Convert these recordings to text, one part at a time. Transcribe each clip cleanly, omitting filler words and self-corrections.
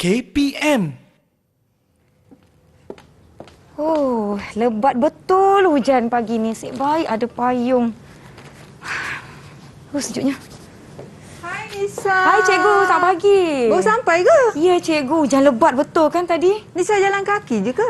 KPM. Oh, lebat betul hujan pagi ni. Asyik baik ada payung. Sejuknya. Hai Nisa. Hai cikgu, selamat pagi. Baru sampai ke? Ya cikgu, hujan lebat betul kan tadi? Nisa jalan kaki je ke?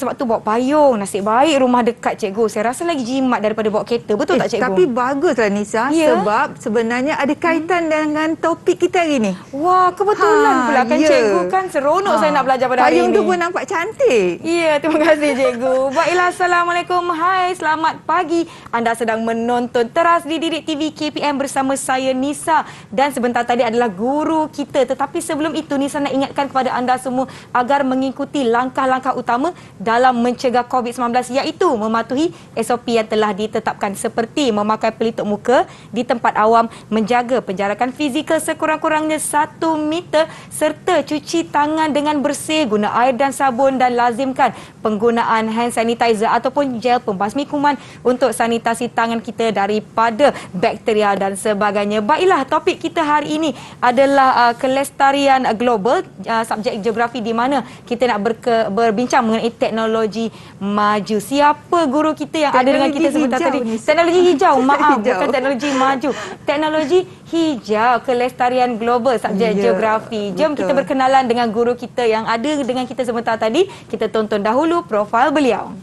Sebab tu bawa payung. Nasib baik rumah dekat cikgu. Saya rasa lagi jimat daripada bawa kereta. Betul tak cikgu? Tapi baguslah Nisa, Ya? sebab sebenarnya ada kaitan dengan topik kita hari ni. Wah, kebetulan pula kan ya. cikgu kan seronok saya nak belajar pada hari Payung ini. tu pun nampak cantik. Ya, terima kasih cikgu. Baiklah, Assalamualaikum. Hai, selamat pagi. Anda sedang menonton Teras di Didik TV KPM bersama saya Nisa. Dan sebentar tadi adalah guru kita. Tetapi sebelum itu, Nisa nak ingatkan kepada anda semua agar mengikuti langkah-langkah utama dalam mencegah COVID-19 iaitu mematuhi SOP yang telah ditetapkan seperti memakai pelitup muka di tempat awam, menjaga penjarakan fizikal sekurang-kurangnya 1 meter serta cuci tangan dengan bersih, guna air dan sabun dan lazimkan penggunaan hand sanitizer ataupun gel pembasmi kuman untuk sanitasi tangan kita daripada bakteria dan sebagainya. Baiklah, topik kita hari ini adalah kelestarian global, subjek geografi di mana kita nak berbincang mengenai teknologi maju. Siapa guru kita yang ada dengan kita sebentar tadi? Teknologi hijau, maaf, bukan teknologi maju. Teknologi hijau, kelestarian global, subjek geografi. Jom kita berkenalan dengan guru kita yang ada dengan kita sebentar tadi. Kita tonton dahulu profil beliau.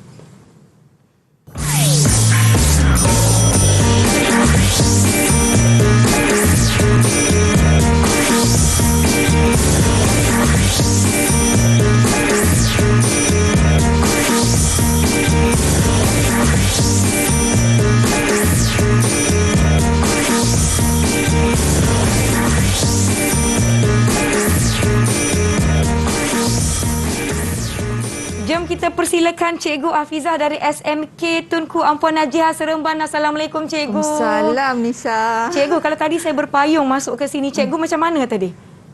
Jom kita persilakan Cikgu Hafizah dari SMK Tunku Ampuan Najihah Seremban. Assalamualaikum Cikgu. Salam Nisa. Cikgu, kalau tadi saya berpayung masuk ke sini, Cikgu macam mana tadi?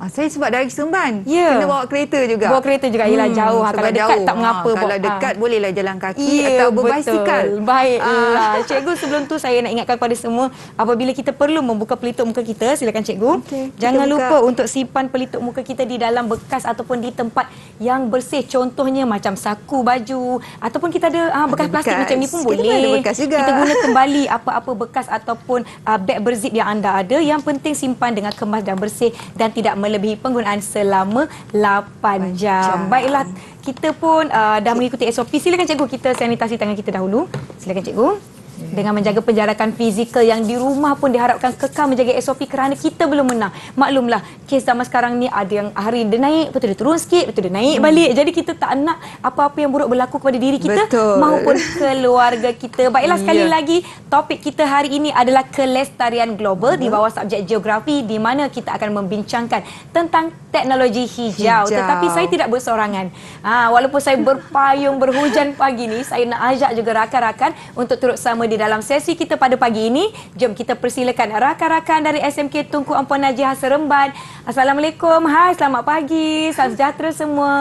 Saya sebab dari Seremban. Ya. Kena bawa kereta juga. Bawa kereta juga. Yelah jauh. Kalau dekat jauh. tak mengapa. Kalau dekat bolehlah jalan kaki Ya, atau berbasikal. Betul. Baiklah. Cikgu, sebelum tu saya nak ingatkan kepada semua, apabila kita perlu membuka pelitup muka kita, silakan Cikgu. Jangan lupa untuk simpan pelitup muka kita di dalam bekas ataupun di tempat yang bersih. Contohnya macam saku baju ataupun kita ada bekas plastik macam ni pun Kita boleh. ada bekas juga. Kita guna kembali apa-apa bekas ataupun beg berzip yang anda ada. Yang penting simpan dengan kemas dan bersih dan tidak melebihi penggunaan selama 8 jam. Baiklah, kita pun dah mengikuti SOP. Silakan Cikgu, kita sanitasi tangan kita dahulu. Silakan Cikgu. Dengan menjaga penjarakan fizikal yang di rumah pun diharapkan kekal menjaga SOP kerana kita belum menang. Maklumlah, kes zaman sekarang ni ada yang hari dia naik, betul dia turun sikit, betul dia naik balik. Jadi kita tak nak apa-apa yang buruk berlaku kepada diri kita maupun keluarga kita. Baiklah, sekali lagi topik kita hari ini adalah kelestarian global di bawah subjek geografi di mana kita akan membincangkan tentang teknologi hijau. Tetapi saya tidak bersorangan. Walaupun saya berpayung berhujan pagi ni, saya nak ajak juga rakan-rakan untuk turut sama di dalam sesi kita pada pagi ini. Jom kita persilakan rakan-rakan dari SMK Tunku Ampuan Najihah Seremban. Assalamualaikum. Hai, selamat pagi. Salam sejahtera semua.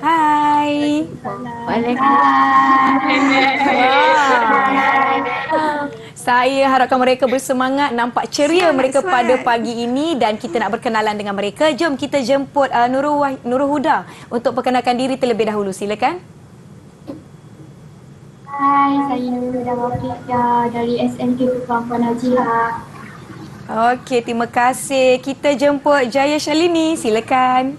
Hai. Waalaikumsalam. Saya harapkan mereka bersemangat, nampak ceria mereka pada pagi ini dan kita nak berkenalan dengan mereka. Jom kita jemput Nurul Huda untuk perkenalkan diri terlebih dahulu. Silakan. Hai, saya Nurul Huda dari SMK Tunku Ampuan Najihah. Okey, terima kasih. Kita jemput Jaya Shalini. Silakan.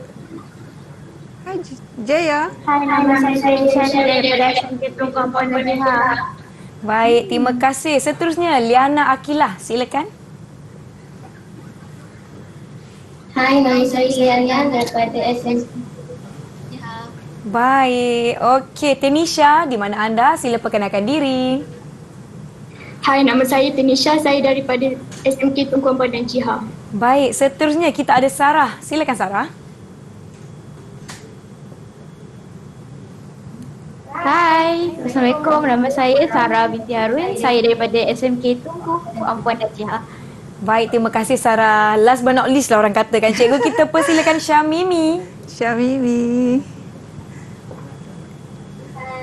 Hai Jaya. Hai, nama saya Jaya daripada SMK Tunku Ampuan Najihah. Baik, terima kasih. Seterusnya Liana Akilah. Silakan. Hai, nama saya Liana daripada SMK. Baik. Okey, Tenisha, di mana anda? Sila perkenalkan diri. Hai, nama saya Tenisha, saya daripada SMK Tunku Ampuan Najihah. Baik, seterusnya kita ada Sarah. Silakan Sarah. Hai, Assalamualaikum. Nama saya Sarah binti Harun. Saya daripada SMK Tunku Ampuan Najihah. Baik, terima kasih Sarah. Last but not least lah orang katakan. Cikgu, kita persilakan Syamimi. Syamimi.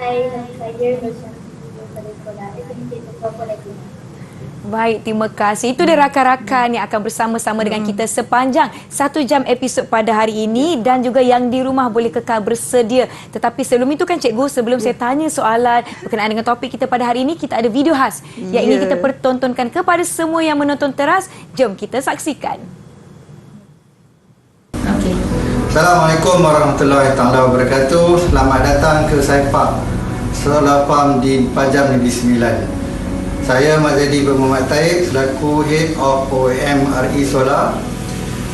Hai, nama saya Rosyam daripada sekolah SMK Tunku Ampuan Najihah. Baik, terima kasih. Itu dia rakan-rakan yang akan bersama-sama dengan kita sepanjang 1 jam episod pada hari ini dan juga yang di rumah boleh kekal bersedia. Tetapi sebelum itu kan cikgu, sebelum saya tanya soalan berkenaan dengan topik kita pada hari ini, kita ada video khas yang ingin kita pertontonkan kepada semua yang menonton teras. Jom kita saksikan. Assalamualaikum warahmatullahi taala wabarakatuh. Selamat datang ke Saipak Solar Farm di Pajam Negeri Sembilan. Saya Mak Zedi bin Muhammad Taib selaku Head of OEM RE Solar.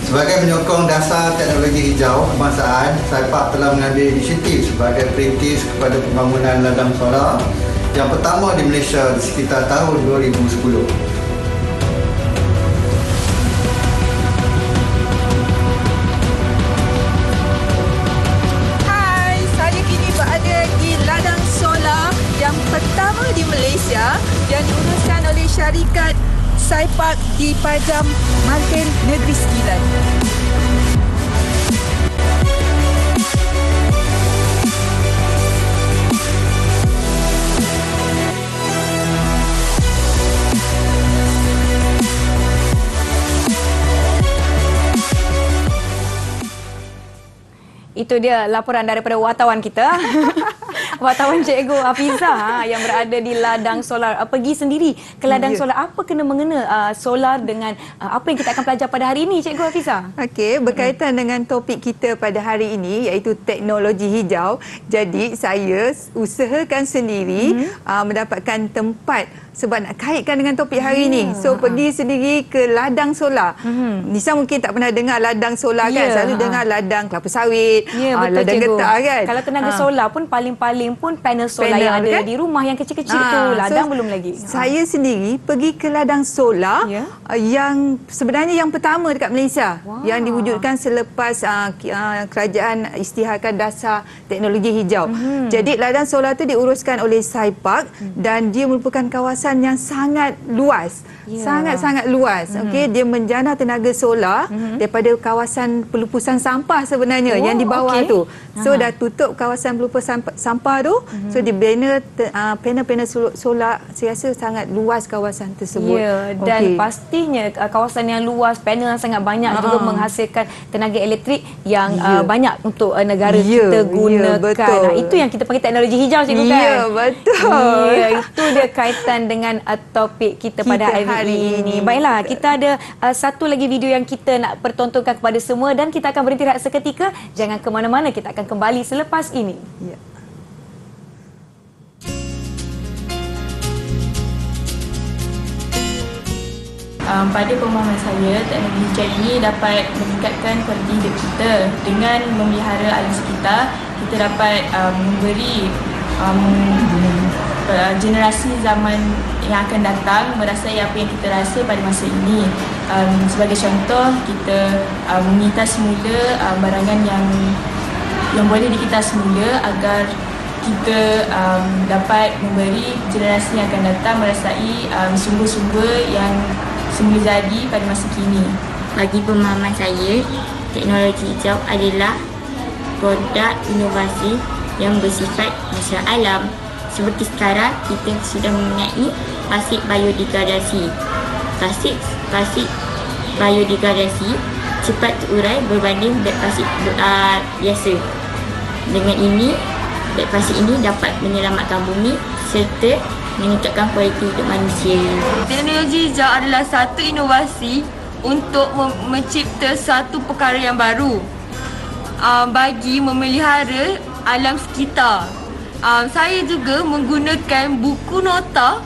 Sebagai menyokong dasar teknologi hijau kebangsaan, Saipak telah mengambil inisiatif sebagai perintis kepada pembangunan ladang solar yang pertama di Malaysia di sekitar tahun 2010. Hai, saya kini berada di ladang solar yang pertama di Malaysia yang diuruskan oleh syarikat Saipak di Pajam Maltin Negeri Sembilan. Itu dia laporan daripada wartawan kita. Wartawan Cikgu Hafizah yang berada di ladang solar. Pergi sendiri ke ladang solar. Apa kena-mengena solar dengan apa yang kita akan belajar pada hari ini, Cikgu Hafizah? Okey, berkaitan dengan topik kita pada hari ini iaitu teknologi hijau. Jadi saya usahakan sendiri mendapatkan tempat sebab nak kaitkan dengan topik hari ini. So pergi sendiri ke ladang solar. Nisa mungkin tak pernah dengar ladang solar kan? Selalu dengar ladang kelapa sawit, Ya, betul ladang cikgu. getah kan? Kalau tenaga solar pun paling-paling pun panel solar yang ada kan? di rumah yang kecil-kecil tu. Ladang belum lagi. Saya sendiri pergi ke ladang solar Ya. yang sebenarnya yang pertama dekat Malaysia. Wah. Yang diwujudkan selepas kerajaan isytiharkan dasar teknologi hijau. Jadi ladang solar tu diuruskan oleh Saipak dan dia merupakan kawasan yang sangat luas. Ya. Sangat-sangat luas. Okey, dia menjana tenaga solar daripada kawasan pelupusan sampah sebenarnya yang di bawah okey. tu. So dah tutup kawasan pelupusan sampah tu. So dibina panel-panel solar. Saya rasa sangat luas kawasan tersebut. Ya, dan pastinya kawasan yang luas, panel yang sangat banyak juga menghasilkan tenaga elektrik yang banyak untuk negara kita gunakan. betul. Nah, itu yang kita panggil teknologi hijau, cikgu kan? Ya, betul. Ya, itu dia kaitan dengan topik kita pada hari ini. Baiklah, kita ada satu lagi video yang kita nak pertontonkan kepada semua dan kita akan berhenti rehat seketika. Jangan ke mana-mana, kita akan kembali selepas ini. Ya. Pada pemahaman saya, teknologi hijau ini dapat meningkatkan kualiti hidup kita. Dengan memelihara alam sekitar, kita dapat memberi generasi zaman yang akan datang merasai apa yang kita rasa pada masa ini. Sebagai contoh, kita mengitas semula barangan yang boleh dikitas semula agar kita dapat memberi generasi yang akan datang merasai sumber-sumber yang semula jadi pada masa kini. Bagi pemahaman saya, teknologi hijau adalah produk inovasi yang bersifat masalah alam. Seperti sekarang, kita sudah mempunyai plastik biodegradasi. Plastik biodegradasi cepat terurai berbanding beg plastik biasa. Dengan ini, beg plastik ini dapat menyelamatkan bumi serta meningkatkan kualiti hidup manusia. Teknologi hijau adalah satu inovasi untuk mencipta satu perkara yang baru bagi memelihara alam sekitar. Saya juga menggunakan buku nota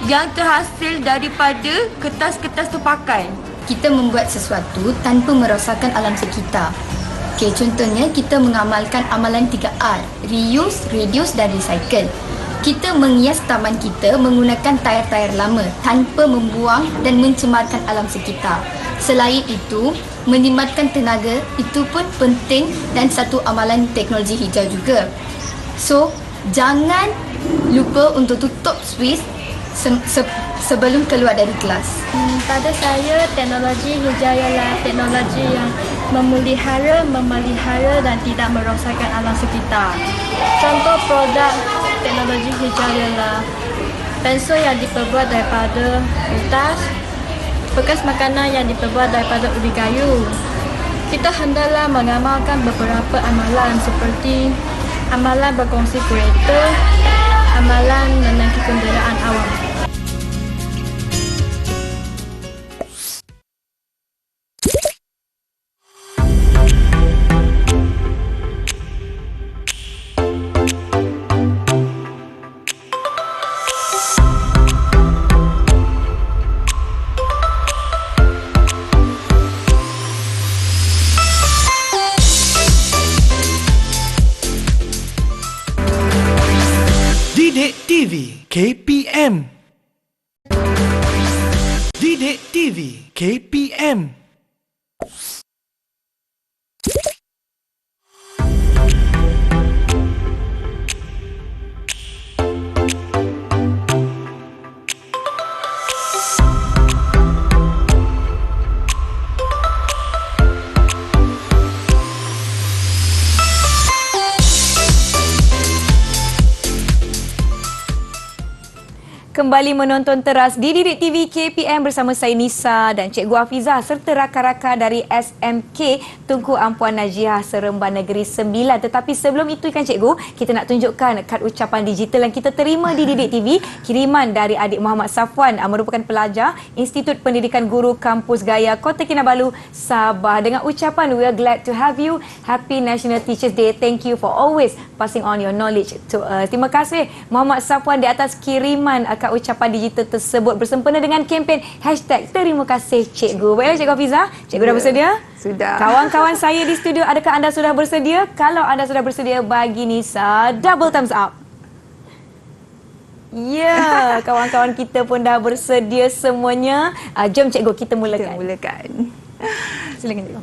yang terhasil daripada kertas-kertas terpakai. Kita membuat sesuatu tanpa merosakkan alam sekitar. Okay, contohnya kita mengamalkan amalan 3R, reuse, reduce dan recycle. Kita menghias taman kita menggunakan tayar-tayar lama tanpa membuang dan mencemarkan alam sekitar. Selain itu, menjimatkan tenaga itu pun penting dan satu amalan teknologi hijau juga. So, jangan lupa untuk tutup switch sebelum keluar dari kelas. Pada saya, teknologi hijau ialah teknologi yang memelihara dan tidak merosakkan alam sekitar. Contoh produk teknologi hijau ialah pensel yang diperbuat daripada kertas, bekas makanan yang diperbuat daripada ubi kayu. Kita hendaklah mengamalkan beberapa amalan seperti amalan berkongsi kereta, amalan menaiki kenderaan awam. Didik TV KPM. Didik TV KPM. Kembali menonton teras di Didik TV KPM bersama saya Nisa dan Cikgu Hafizah serta rakan-rakan dari SMK Tunku Ampuan Najiah Seremban Negeri 9. Tetapi sebelum itu kan Cikgu, kita nak tunjukkan kad ucapan digital yang kita terima di Didik TV, kiriman dari adik Muhammad Safwan, merupakan pelajar Institut Pendidikan Guru Kampus Gaya Kota Kinabalu, Sabah, dengan ucapan, "We are glad to have you. Happy National Teachers Day. Thank you for always passing on your knowledge to us." Terima kasih Muhammad Safwan di atas kiriman kad ucapan digital tersebut bersempena dengan kempen #Terima kasih Cikgu. Baiklah Cikgu Hafizah, Cikgu dah bersedia? Sudah. Kawan-kawan saya di studio, adakah anda sudah bersedia? Kalau anda sudah bersedia, bagi Nisa double thumbs up. Ya, kawan-kawan kita pun dah bersedia semuanya. Jom Cikgu, kita mulakan. Silakan Cikgu.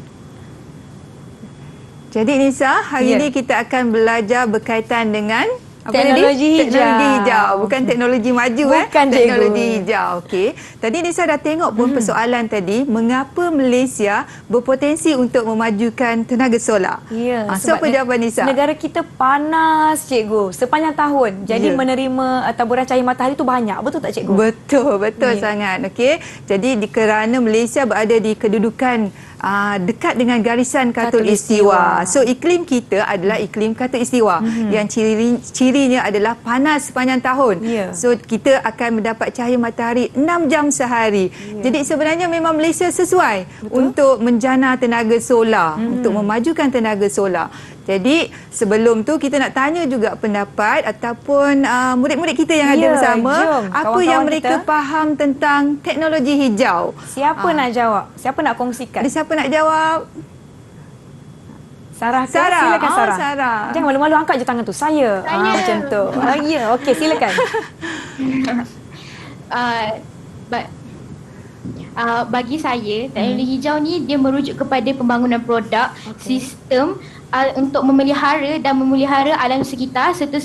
Jadi Nisa, hari ini kita akan belajar berkaitan dengan teknologi hijau. Teknologi hijau. Bukan teknologi maju. Bukan, teknologi hijau. Okey. Tadi Nisa dah tengok pun persoalan tadi, mengapa Malaysia berpotensi untuk memajukan tenaga solar. Ya, So apa jawapan Nisa? Negara kita panas Cikgu sepanjang tahun. Jadi menerima taburan cahaya matahari itu banyak. Betul tak Cikgu? Betul sangat. Okey. Jadi kerana Malaysia berada di kedudukan dekat dengan garisan khatulistiwa. So iklim kita adalah iklim khatulistiwa yang cirinya adalah panas sepanjang tahun. So kita akan mendapat cahaya matahari 6 jam sehari. Jadi sebenarnya memang Malaysia sesuai untuk menjana tenaga solar, untuk memajukan tenaga solar. Jadi sebelum tu kita nak tanya juga pendapat ataupun murid-murid kita yang ada bersama, apa yang mereka faham tentang teknologi hijau. Siapa nak jawab? Siapa nak kongsikan? Ada siapa nak jawab? Sarah ke? Sarah. Silakan Sarah. Sarah. Jangan malu-malu, angkat je tangan tu. Saya. Macam tu. Ya, okey, silakan. Bagi saya, teknologi hijau ni dia merujuk kepada pembangunan produk, sistem untuk memelihara dan memelihara alam sekitar serta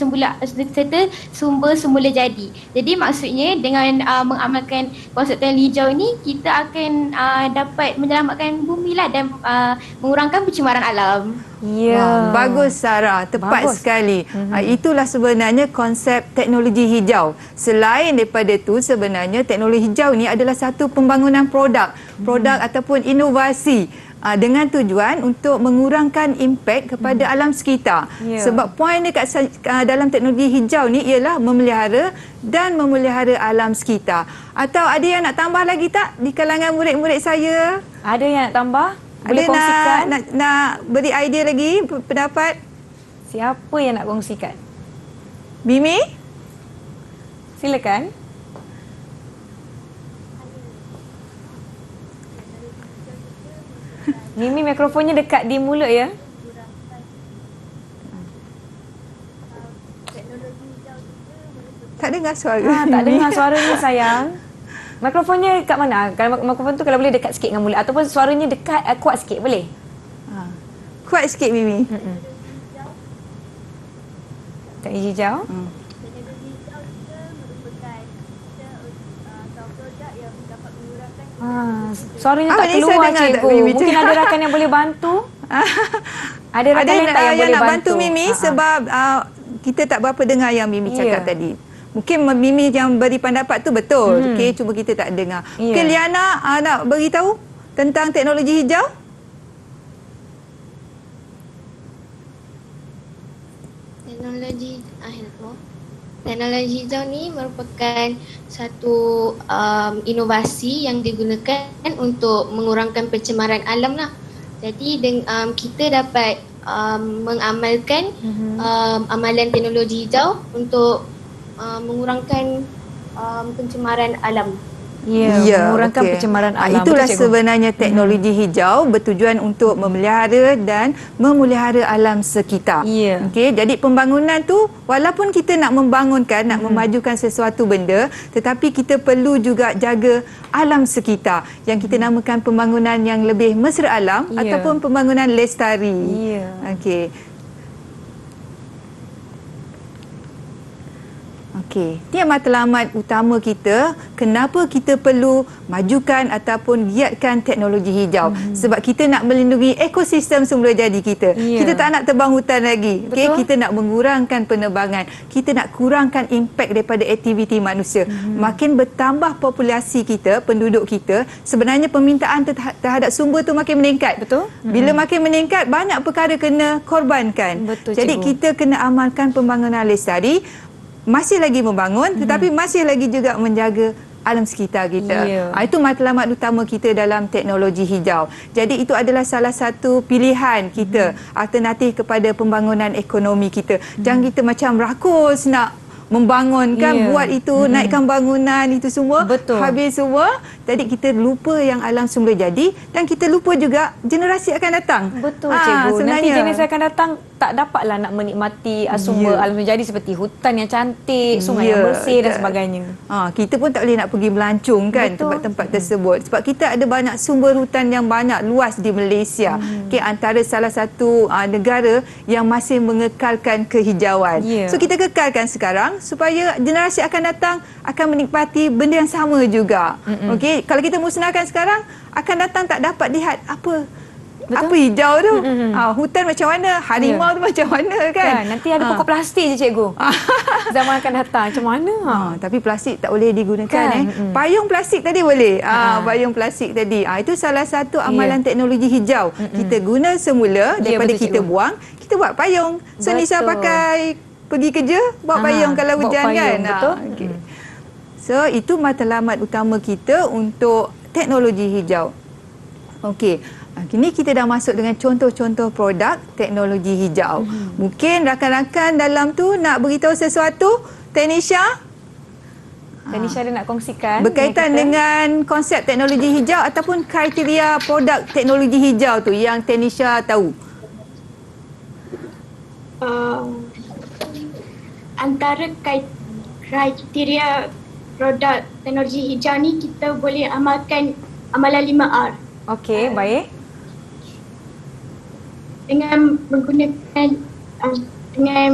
sumber semula jadi. Jadi maksudnya dengan mengamalkan konsep teknologi hijau ni, kita akan dapat menyelamatkan bumi lah dan mengurangkan pencemaran alam. Ya, bagus Sarah, tepat sekali. Itulah sebenarnya konsep teknologi hijau. Selain daripada itu, sebenarnya teknologi hijau ni adalah satu pembangunan produk ataupun inovasi dengan tujuan untuk mengurangkan impak kepada alam sekitar. Sebab poin dekat dalam teknologi hijau ni ialah memelihara dan memelihara alam sekitar. Atau ada yang nak tambah lagi tak di kalangan murid-murid saya? Ada yang nak tambah? Boleh Ada kongsikan? nak beri idea lagi, pendapat? Siapa yang nak kongsikan? Mimi? Silakan. Mimi, mikrofonnya dekat di mulut ya. Tak dengar suara. Tak dengar suaranya sayang. Mikrofonnya kat mana? Kalau mikrofon tu kalau boleh dekat sikit dengan mulut ataupun suaranya dekat kuat sikit boleh? Kuat sikit Mimi. Teknologi hijau. Suaranya tak keluar Cikgu. Mungkin ada rakan yang boleh bantu. Ada rakan yang boleh nak bantu Mimi sebab kita tak berapa dengar yang Mimi cakap tadi. Mungkin Mimi yang beri pendapat tu betul. Okey, cuma kita tak dengar. Okey, Liana nak beritahu tentang teknologi hijau? Teknologi hijau ni merupakan satu inovasi yang digunakan untuk mengurangkan pencemaran alam lah. Jadi kita dapat mengamalkan amalan teknologi hijau untuk mengurangkan pencemaran alam. Mengurangkan pencemaran alam. Itulah sebenarnya teknologi hijau bertujuan untuk memelihara dan memelihara alam sekitar. Okey, jadi pembangunan tu walaupun kita nak membangunkan, nak memajukan sesuatu benda, tetapi kita perlu juga jaga alam sekitar yang kita namakan pembangunan yang lebih mesra alam ataupun pembangunan lestari. Okey. Okey, ini matlamat utama kita kenapa kita perlu majukan ataupun giatkan teknologi hijau. Sebab kita nak melindungi ekosistem semula jadi kita. Kita tak nak tebang hutan lagi. Okey, kita nak mengurangkan penebangan. Kita nak kurangkan impak daripada aktiviti manusia. Makin bertambah populasi kita, penduduk kita, sebenarnya permintaan terhadap sumber tu makin meningkat. Bila makin meningkat, banyak perkara kena korbankan. Jadi kita kena amalkan pembangunan lestari. Masih lagi membangun tetapi masih lagi juga menjaga alam sekitar kita. Itu matlamat utama kita dalam teknologi hijau. Jadi itu adalah salah satu pilihan kita alternatif kepada pembangunan ekonomi kita. Jangan kita macam rakus nak membangunkan, buat itu, naikkan bangunan itu semua, habis semua. Jadi kita lupa yang alam semula jadi dan kita lupa juga generasi akan datang. Cikgu. Nanti generasi akan datang tak dapatlah nak menikmati sumber alam semula jadi seperti hutan yang cantik, sungai yang bersih dan sebagainya. Kita pun tak boleh nak pergi melancong kan tempat-tempat tersebut. Sebab kita ada banyak sumber hutan yang banyak luas di Malaysia. Antara salah satu negara yang masih mengekalkan kehijauan. So kita kekalkan sekarang supaya generasi akan datang akan menikmati benda yang sama juga. Okey, kalau kita musnahkan sekarang, akan datang tak dapat lihat apa hijau tu. Hutan macam mana, harimau tu macam mana kan. Nanti ada pokok plastik je cikgu. Zaman akan datang macam mana. Tapi plastik tak boleh digunakan Payung plastik tadi boleh. Payung plastik tadi. Itu salah satu amalan teknologi hijau. Kita guna semula daripada kita buang, kita buat payung. So Nisa pakai pergi kerja bawa payung kalau hujan kan. Okay. So itu matlamat utama kita untuk teknologi hijau. Okey. Kini kita dah masuk dengan contoh-contoh produk teknologi hijau. Mungkin rakan-rakan dalam tu nak beritahu sesuatu, Tanisha? Tanisha ada nak kongsikan berkaitan dengan konsep teknologi hijau ataupun kriteria produk teknologi hijau tu yang Tanisha tahu. Antara kriteria produk teknologi hijau ni kita boleh amalkan amalan 5R. Okey, baik. Dengan menggunakan dengan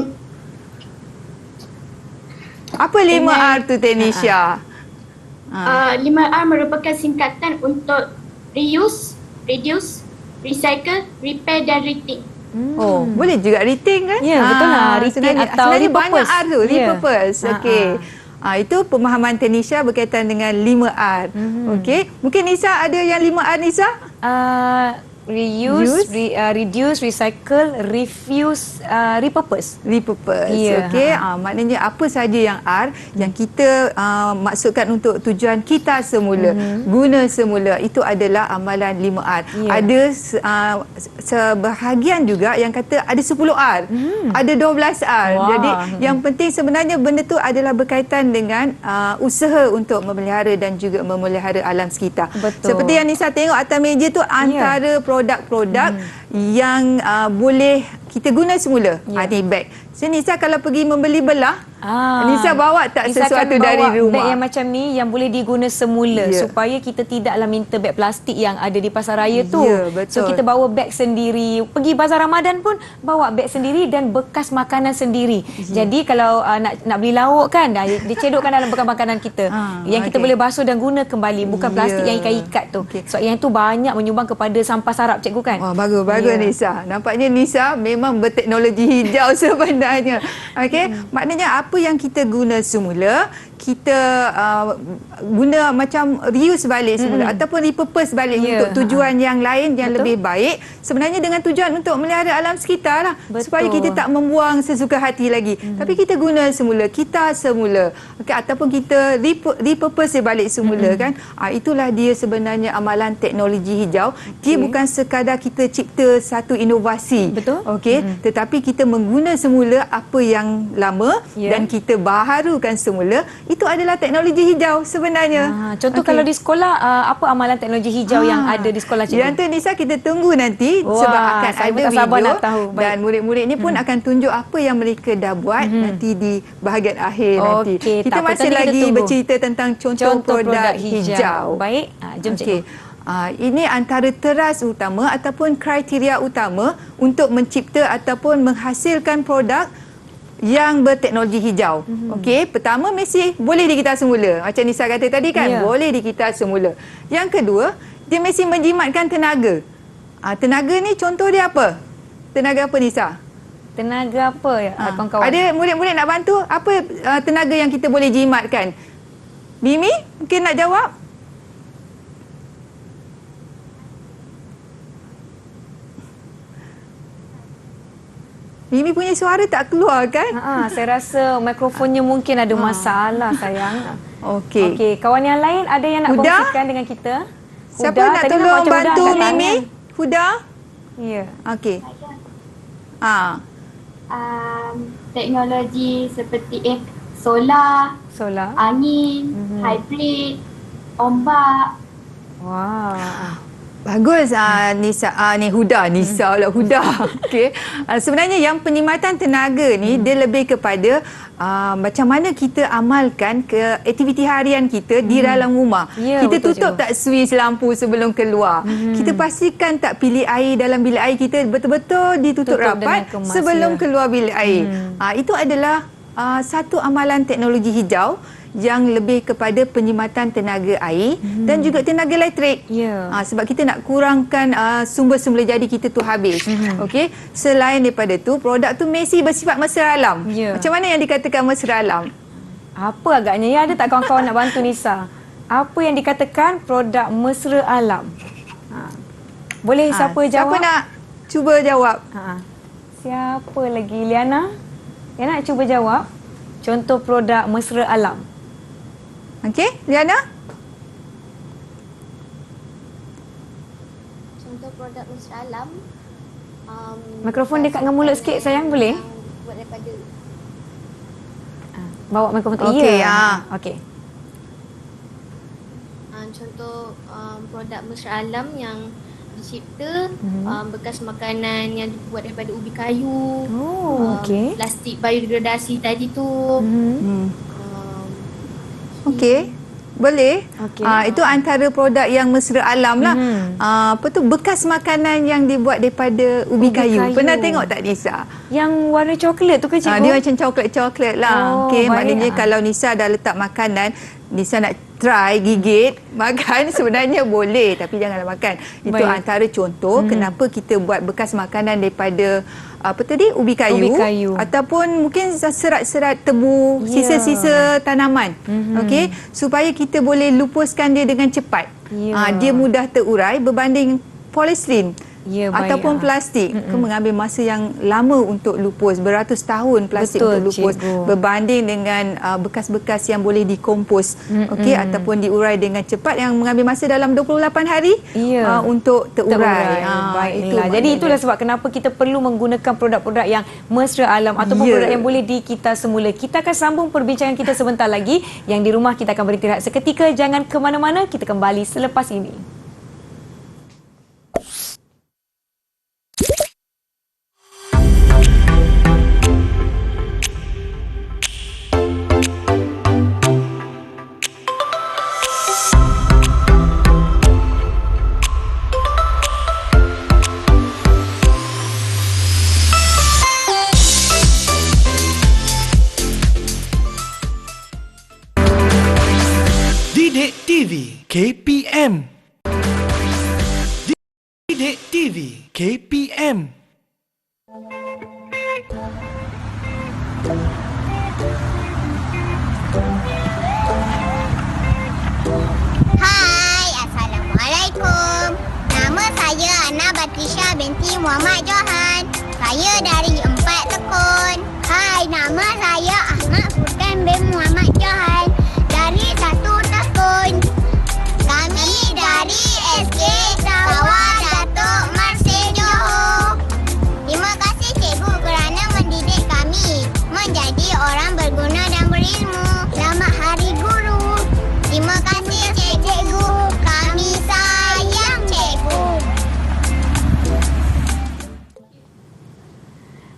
apa 5R tu Tanisha? 5R merupakan singkatan untuk reuse, reduce, recycle, repair dan rethink. Boleh juga rethink kan? Ya, betul lah. Rethink atau sebenarnya repurpose. banyak R tu, repurpose. Okey. Itu pemahaman Tanisha berkaitan dengan 5R. Okey. Mungkin Nisa ada yang 5R Nisa? Reuse, reduce, recycle, refuse, repurpose. Okey. Maknanya apa saja yang R yang kita maksudkan untuk tujuan kita semula, guna semula, itu adalah amalan 5R. Ada sebahagian juga yang kata ada 10R, ada 12R. Jadi yang penting sebenarnya benda tu adalah berkaitan dengan usaha untuk memelihara dan juga memelihara alam sekitar. Seperti yang Nisa tengok atas meja tu, antara produk-produk yang boleh kita guna semula. Ni beg. So Nisa kalau pergi membeli belah, Nisa bawa tak Nisa sesuatu akan dari bawa rumah? Beg yang macam ni yang boleh diguna semula supaya kita tidaklah minta beg plastik yang ada di pasar raya tu. So kita bawa beg sendiri. Pergi bazar Ramadan pun bawa beg sendiri dan bekas makanan sendiri. Jadi kalau nak beli lauk kan, dicedokkan dalam bekas makanan kita. Yang kita boleh basuh dan guna kembali, bukan plastik yang ikat-ikat tu. So yang tu banyak menyumbang kepada sampah sarap cikgu kan. Bagus Nisa. Nampaknya Nisa memang memang berteknologi hijau sebenarnya. Okey, maknanya apa yang kita guna semula, kita guna macam reuse balik semula ataupun repurpose balik untuk tujuan yang lain yang lebih baik, sebenarnya dengan tujuan untuk melihara alam sekitar lah. Supaya kita tak membuang sesuka hati lagi. Tapi kita guna semula, kita semula. Okey, ataupun kita repurpose balik semula kan. Itulah dia sebenarnya amalan teknologi hijau. Dia bukan sekadar kita cipta satu inovasi. Betul. Okey, tetapi kita mengguna semula apa yang lama dan kita baharukan semula. Itu adalah teknologi hijau sebenarnya. Contoh kalau di sekolah, apa amalan teknologi hijau yang ada di sekolah cikgu? Yang tu Nisa, kita tunggu nanti sebab akan saya ada tak sabar video nak tahu. dan murid-murid ni pun akan tunjuk apa yang mereka dah buat nanti di bahagian akhir nanti. Kita masih lagi bercerita tentang contoh produk hijau. Baik, jom cikgu. Ini antara teras utama ataupun kriteria utama untuk mencipta ataupun menghasilkan produk yang berteknologi hijau. Okey, pertama mesti boleh digital semula. Macam Nisa kata tadi kan, boleh digital semula. Yang kedua, dia mesti menjimatkan tenaga. Tenaga ni contoh dia apa? Tenaga apa Nisa? Tenaga apa ya kawan-kawan? Ada murid-murid nak bantu? Apa tenaga yang kita boleh jimatkan? Mimi, mungkin nak jawab? Mimi punya suara tak keluar kan? Saya rasa mikrofonnya mungkin ada masalah sayang. Okey. Okey, kawan yang lain ada yang nak kongsikan dengan kita? Siapa nak tolong bantu Mimi? Huda? Ya. Okey. Teknologi seperti solar, angin, hybrid, ombak. Wah. Bagus Nisa, ni Huda, Nisa pula Huda. Okey. Sebenarnya yang penyimatan tenaga ni dia lebih kepada macam mana kita amalkan ke aktiviti harian kita di dalam rumah. Kita tutup tak switch lampu sebelum keluar. Kita pastikan tak bilik air dalam bilik air kita betul-betul ditutup rapat sebelum keluar bilik air. Itu adalah satu amalan teknologi hijau yang lebih kepada penyimatan tenaga air dan juga tenaga elektrik. Sebab kita nak kurangkan sumber-sumber jadi kita tu habis. Okey. Selain daripada tu, produk tu mesti bersifat mesra alam. Macam mana yang dikatakan mesra alam? Apa agaknya ya? Ada tak kawan-kawan nak bantu Nisa? Apa yang dikatakan produk mesra alam? Boleh siapa jawab? Siapa nak cuba jawab? Siapa lagi? Liana? Liana nak cuba jawab? Contoh produk mesra alam. Okey, Liana? Contoh produk mesra alam. Mikrofon dekat dengan mulut sikit sayang, boleh? Buat daripada bawa mikrofon tu. Okey, okey. Contoh produk mesra alam yang dicipta bekas makanan yang dibuat daripada ubi kayu. Okey. Plastik biodegradasi tadi tu. Okey. Boleh. Itu antara produk yang mesra alam lah. Apa tu, bekas makanan yang dibuat daripada ubi kayu. Pernah tengok tak Nisa? Yang warna coklat tu ke cikgu? Dia macam coklat-coklat lah. Okey, maknanya kalau Nisa dah letak makanan, Nisa nak try gigit makan sebenarnya boleh, tapi janganlah makan. Itu antara contoh kenapa kita buat bekas makanan daripada apa tadi, ubi kayu. Ataupun mungkin serat-serat tebu, sisa-sisa tanaman. Okey, supaya kita boleh lupuskan dia dengan cepat. Dia mudah terurai berbanding polistiren ataupun plastik. Mengambil masa yang lama untuk lupus, beratus tahun plastik untuk lupus, berbanding dengan bekas-bekas yang boleh dikompos, okey, ataupun diurai dengan cepat yang mengambil masa dalam 28 hari untuk terurai. Baiklah. Jadi itulah sebab kenapa kita perlu menggunakan produk-produk yang mesra alam ataupun produk yang boleh dikita semula. Kita akan sambung perbincangan kita sebentar lagi. Yang di rumah kita akan beristirahat seketika. Jangan ke mana-mana, kita kembali selepas ini. Didik TV KPM. Didik TV KPM. Muhammad Johan. Saya dari 4 Tekun. Hai, nama saya Ahmad Furkan bin Muhammad Johan dari 1 Tekun. Kami dari SK Sawah Datuk Marsih Johor. Terima kasih cikgu kerana mendidik kami menjadi orang berguna dan berilmu. Selamat Hari Guru. Terima kasih cikgu. Kami sayang cikgu.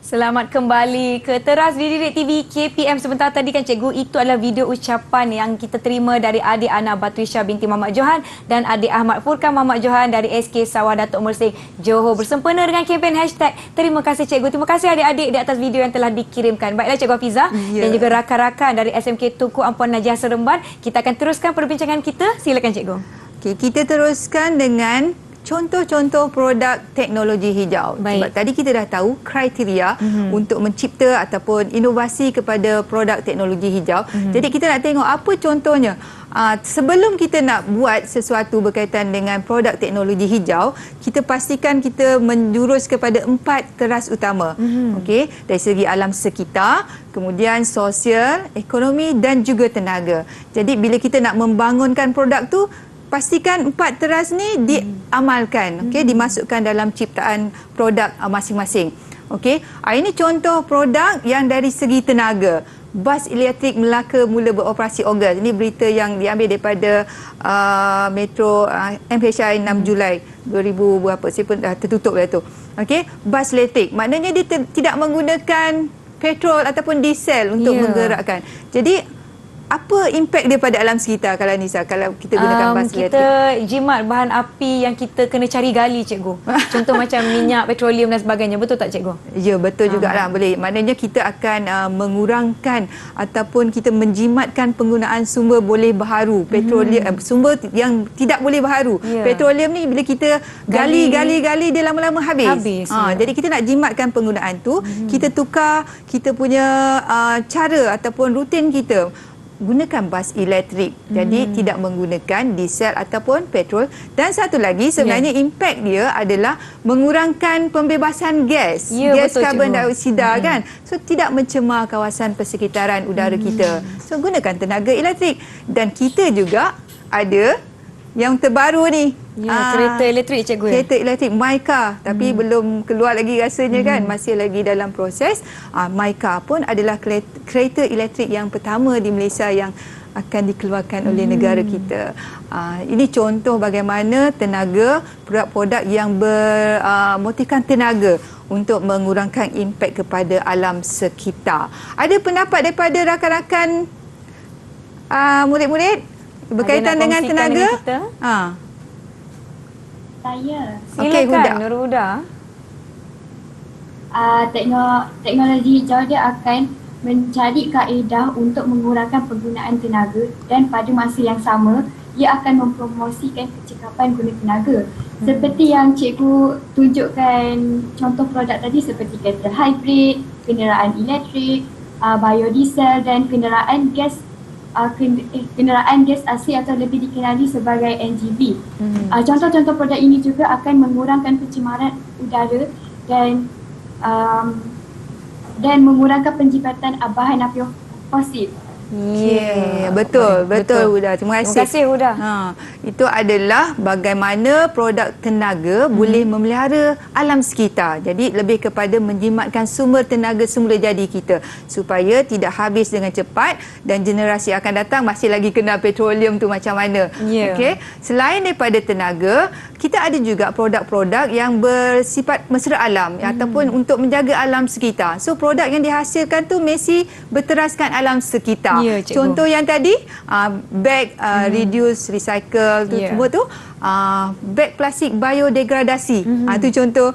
Selamat kembali ke Teras Didik TV KPM. Sebentar tadi kan cikgu, itu adalah video ucapan yang kita terima dari adik Ana Batrisha binti Muhammad Johan dan adik Ahmad Furkan Muhammad Johan dari SK Sawah Datuk Mersing Johor bersempena dengan kempen hashtag Terima Kasih Cikgu. Terima kasih adik-adik di atas video yang telah dikirimkan. Baiklah Cikgu Hafiza dan juga rakan-rakan dari SMK Tunku Ampuan Najah Seremban. Kita akan teruskan perbincangan kita. Silakan cikgu. Okey, kita teruskan dengan contoh-contoh produk teknologi hijau. Baik. Sebab tadi kita dah tahu kriteria untuk mencipta ataupun inovasi kepada produk teknologi hijau. Jadi kita nak tengok apa contohnya. Sebelum kita nak buat sesuatu berkaitan dengan produk teknologi hijau, kita pastikan kita menjurus kepada 4 teras utama. Okey, dari segi alam sekitar, kemudian sosial, ekonomi dan juga tenaga. Jadi bila kita nak membangunkan produk tu, pastikan 4 teras ni diamalkan, okey, dimasukkan dalam ciptaan produk masing-masing. Okey, ini contoh produk yang dari segi tenaga. Bas elektrik Melaka mula beroperasi Ogos. Ini berita yang diambil daripada Metro MHI 6 Julai 2000 berapa. Saya pun dah tertutup dah tu. Okey, bas elektrik. Maknanya dia tidak menggunakan petrol ataupun diesel untuk menggerakkan. Jadi apa impak dia pada alam sekitar kalau Nisa, kalau kita gunakan bas elektrik? Kita jimat bahan api yang kita kena cari gali cikgu. Contoh macam minyak, petroleum dan sebagainya. Betul tak cikgu? Ya, betul jugalah. Boleh. Maknanya kita akan mengurangkan ataupun kita menjimatkan penggunaan sumber boleh baharu. Petroleum, sumber yang tidak boleh baharu. Petroleum ni bila kita gali dia lama-lama habis. Jadi kita nak jimatkan penggunaan tu, kita tukar kita punya cara ataupun rutin kita. Gunakan bas elektrik. Jadi tidak menggunakan diesel ataupun petrol. Dan satu lagi sebenarnya impak dia adalah mengurangkan pembebasan gas. Gas karbon dioksida kan. So tidak mencemar kawasan persekitaran udara kita. So gunakan tenaga elektrik. Dan kita juga ada yang terbaru ni. Kereta elektrik cikgu. Kereta elektrik MyCar, tapi belum keluar lagi rasanya kan, masih lagi dalam proses. MyCar pun adalah kereta elektrik yang pertama di Malaysia yang akan dikeluarkan oleh negara kita. Ini contoh bagaimana tenaga, produk-produk yang bermotifkan tenaga untuk mengurangkan impak kepada alam sekitar. Ada pendapat daripada rakan-rakan murid-murid berkaitan dengan tenaga? Saya. Silakan Nur Huda. Teknologi hijau dia akan mencari kaedah untuk mengurangkan penggunaan tenaga dan pada masa yang sama ia akan mempromosikan kecekapan guna tenaga. Seperti yang cikgu tunjukkan contoh produk tadi seperti kereta hybrid, kenderaan elektrik, biodiesel dan kenderaan gas asli atau lebih dikenali sebagai NGV. Contoh-contoh produk ini juga akan mengurangkan pencemaran udara dan mengurangkan penjibatan bahan api fosil. Betul Huda. Terima kasih Huda. Itu adalah bagaimana produk tenaga boleh memelihara alam sekitar. Jadi lebih kepada menjimatkan sumber tenaga semula jadi kita supaya tidak habis dengan cepat dan generasi akan datang masih lagi kena petroleum tu macam mana. Okey. Selain daripada tenaga, kita ada juga produk-produk yang bersifat mesra alam ataupun untuk menjaga alam sekitar. So produk yang dihasilkan tu mesti berteraskan alam sekitar. Contoh yang tadi beg reduce, recycle tu semua tu beg plastik biodegradasi. Itu contoh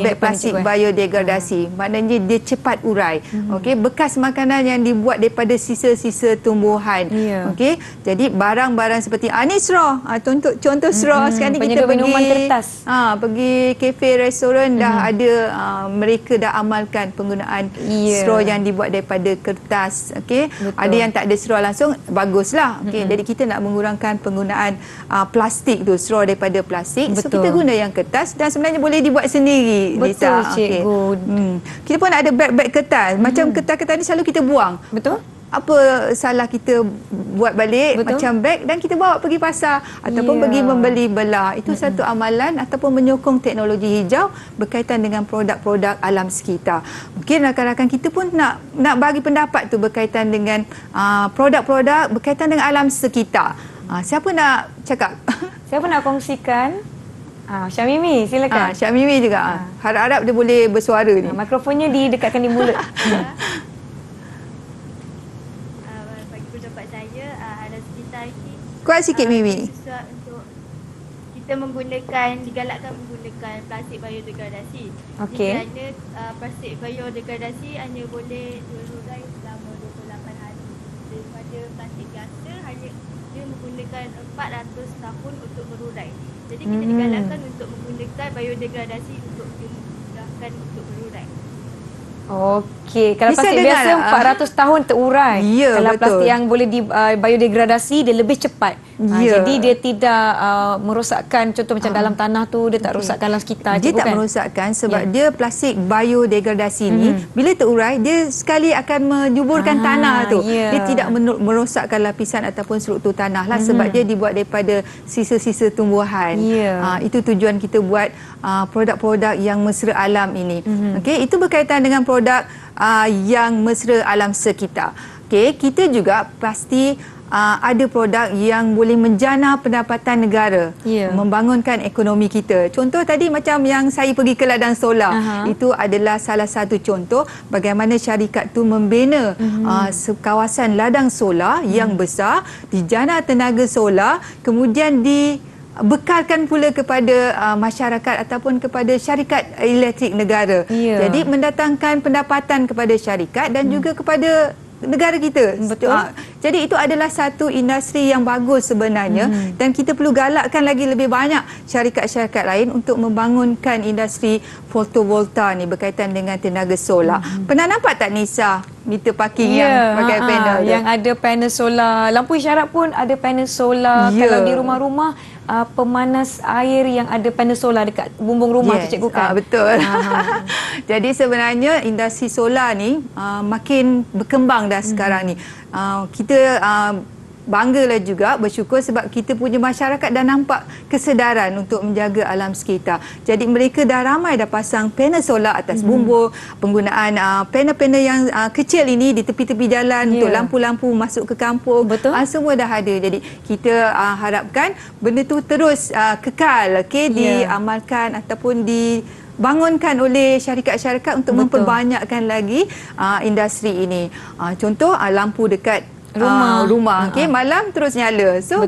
beg plastik biodegradasi. Maknanya dia cepat urai. Okey, bekas makanan yang dibuat daripada sisa-sisa tumbuhan. Okey, jadi barang-barang seperti ni straw. Contoh straw sekarang ni kita pergi kafe, restoran dah ada mereka dah amalkan penggunaan straw yang dibuat daripada kertas. Okey, ada yang tak ada straw langsung, baguslah. Okey, jadi kita nak mengurangkan penggunaan plastik tu, straw daripada plastik. So kita guna yang kertas dan sebenarnya boleh dibuat sendiri. Betul, Nisa. cikgu. Kita pun ada beg-beg kertas. Macam kertas-kertas ni selalu kita buang. Betul. Apa salah kita buat balik macam beg dan kita bawa pergi pasar ataupun pergi membeli belah. Itu satu amalan ataupun menyokong teknologi hijau berkaitan dengan produk-produk alam sekitar. Mungkin rakan-rakan kita pun nak bagi pendapat tu berkaitan dengan produk-produk berkaitan dengan alam sekitar. Siapa nak cakap? Siapa nak kongsikan? Syamimi, silakan. Syamimi juga. Harap-harap dia boleh bersuara ni. Mikrofonnya didekatkan di mulut. Kuat sikit Mimi. Untuk kita digalakkan menggunakan plastik biodegradasi. Okey. Kerana plastik biodegradasi hanya boleh berurai selama 28 hari. Daripada plastik biasa dia menggunakan 400 tahun untuk berurai. Jadi kita digalakkan untuk menggunakan biodegradasi untuk dimudahkan untuk berurai. Okey, kalau plastik biasa 400 tahun terurai. Ya, kalau betul. plastik yang boleh biodegradasi dia lebih cepat. Jadi dia tidak merosakkan, contoh macam dalam tanah tu dia tak rosakkan alam sekitar. Dia tak merosakkan sebab dia plastik biodegradasi ni bila terurai dia sekali akan menyuburkan tanah tu. Dia tidak merosakkan lapisan ataupun struktur tanah lah sebab dia dibuat daripada sisa-sisa tumbuhan. Itu tujuan kita buat produk-produk yang mesra alam ini. Okey, itu berkaitan dengan produk yang mesra alam sekitar. Okey, kita juga pasti ada produk yang boleh menjana pendapatan negara, membangunkan ekonomi kita. Contoh tadi macam yang saya pergi ke ladang solar, itu adalah salah satu contoh bagaimana syarikat tu membina kawasan ladang solar yang besar, dijana tenaga solar, kemudian bekalkan pula kepada masyarakat ataupun kepada syarikat elektrik negara. Jadi mendatangkan pendapatan kepada syarikat dan juga kepada negara kita. Betul. Jadi itu adalah satu industri yang bagus sebenarnya dan kita perlu galakkan lagi lebih banyak syarikat-syarikat lain untuk membangunkan industri fotovolta ni berkaitan dengan tenaga solar. Pernah nampak tak Nisa meter parking yang pakai panel tu? Yang ada panel solar. Lampu isyarat pun ada panel solar. Kalau di rumah-rumah pemanas air yang ada panel solar dekat bumbung rumah tu cikgu kan? Betul. Jadi sebenarnya industri solar ni makin berkembang dah sekarang ni. Kita banggalah juga, bersyukur sebab kita punya masyarakat dah nampak kesedaran untuk menjaga alam sekitar. Jadi mereka dah ramai dah pasang panel solar atas bumbung, penggunaan panel-panel yang kecil ini di tepi-tepi jalan untuk lampu-lampu masuk ke kampung. Semua dah ada. Jadi kita harapkan benda tu terus kekal, diamalkan ataupun dibangunkan oleh syarikat-syarikat untuk memperbanyakkan lagi industri ini. Contoh lampu dekat rumah. Okey, malam terus nyala. So